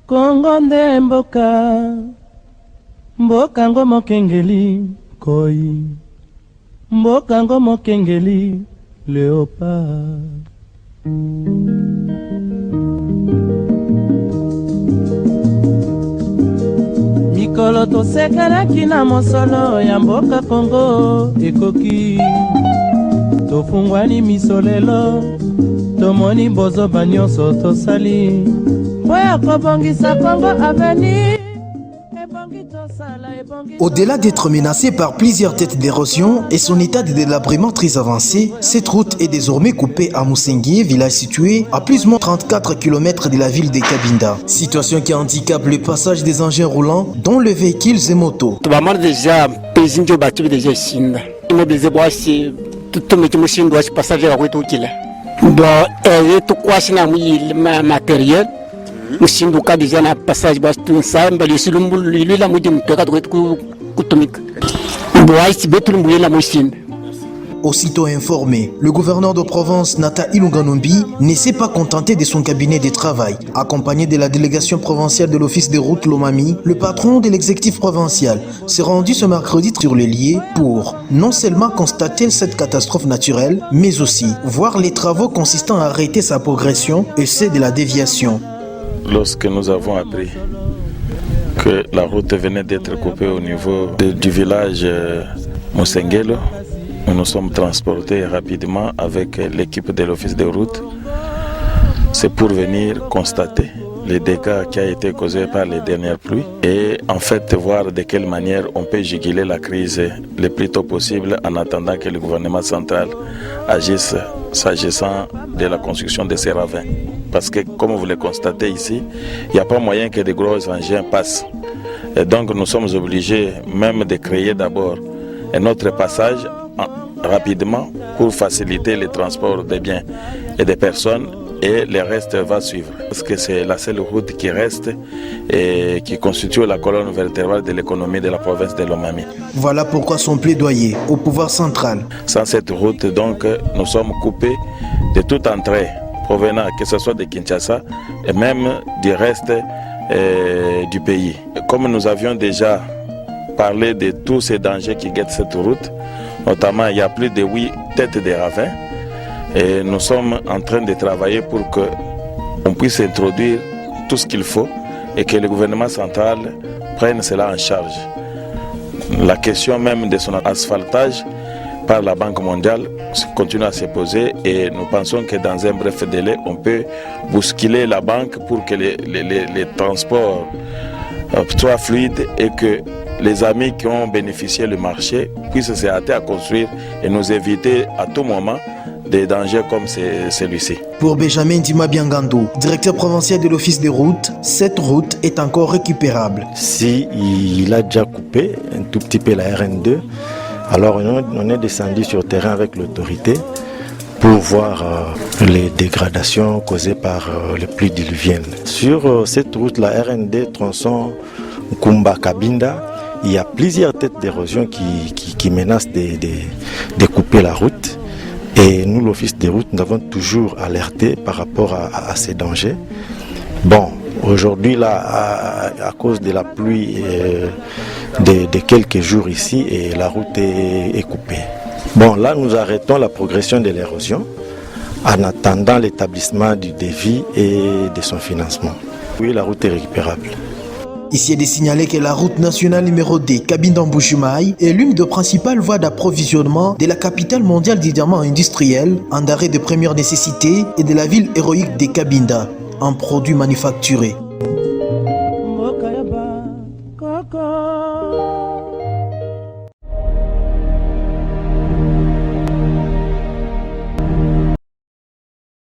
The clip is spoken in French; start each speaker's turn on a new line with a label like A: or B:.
A: Kongo nde mboka ngo mokengeli koi, mboka ngo mokengeli léopard. Mikolo tosekelaki na mosolo ya mboka Kongo ekoki, tofungwani misolelo tomoni bozoba nyonso tosali oya kobongisa Kongo aveni.
B: Au-delà d'être menacée par plusieurs têtes d'érosion et son état de délabrement très avancé, cette route est désormais coupée à Musengi, village situé à plus ou moins 34 km de la ville de Cabinda. Situation qui handicape le passage des engins roulants, dont les véhicules et motos.
C: Musinduka déjà na passage bas tout ça mbali silumbu lila mudi mtoka kutumika boaisi betu mbuyela musinda.
B: Aussitôt informé, le gouverneur de province Nata Ilunganombi ne s'est pas contenté de son cabinet de travail. Accompagné de la délégation provinciale de l'office des routes Lomami, le patron de l'exécutif provincial s'est rendu ce mercredi sur le lieu pour non seulement constater cette catastrophe naturelle, mais aussi voir les travaux consistant à arrêter sa progression et ceux de la déviation.
D: Lorsque nous avons appris que la route venait d'être coupée au niveau du village Musengelo, nous nous sommes transportés rapidement avec l'équipe de l'office de route. C'est pour venir constater les dégâts qui ont été causés par les dernières pluies et en fait voir de quelle manière on peut juguler la crise le plus tôt possible en attendant que le gouvernement central agisse s'agissant de la construction de ces ravins. Parce que comme vous le constatez ici, il n'y a pas moyen que de gros engins passent. Et donc nous sommes obligés même de créer d'abord un autre passage rapidement pour faciliter le transport des biens et des personnes et le reste va suivre. Parce que c'est la seule route qui reste et qui constitue la colonne vertébrale de l'économie de la province de Lomami.
B: Voilà pourquoi son plaidoyer au pouvoir central.
D: Sans cette route, donc, nous sommes coupés de toute entrée provenant, que ce soit de Kinshasa et même du reste du pays. Comme nous avions déjà parlé de tous ces dangers qui guettent cette route, notamment il y a plus de 8 têtes de ravins et nous sommes en train de travailler pour qu'on puisse introduire tout ce qu'il faut et que le gouvernement central prenne cela en charge. La question même de son asphaltage par la Banque mondiale continue à se poser et nous pensons que dans un bref délai, on peut bousculer la banque pour que les transports soient fluides et que les amis qui ont bénéficié du marché puissent se hâter à construire et nous éviter à tout moment des dangers comme celui-ci.
B: Pour Benjamin Dima Biangando, directeur provincial de l'office des routes, cette route est encore récupérable.
E: Si il a déjà coupé un tout petit peu la RN2, alors on est descendu sur terrain avec l'autorité pour voir les dégradations causées par les pluies diluviennes. Sur cette route, la RN2 tronçon Kumba Kabinda, il y a plusieurs têtes d'érosion qui menacent de couper la route. Et nous, l'office des routes, nous avons toujours alerté par rapport à ces dangers. Bon, aujourd'hui, là, à cause de la pluie de quelques jours ici, et la route est coupée. Bon, là, nous arrêtons la progression de l'érosion en attendant l'établissement du devis et de son financement. Oui, la route est récupérable.
B: Ici est de signaler que la route nationale numéro 2 Cabinda-Mbujimaï est l'une des principales voies d'approvisionnement de la capitale mondiale des diamants industriels, en denrées de première nécessité et de la ville héroïque de Cabinda, en produits manufacturés.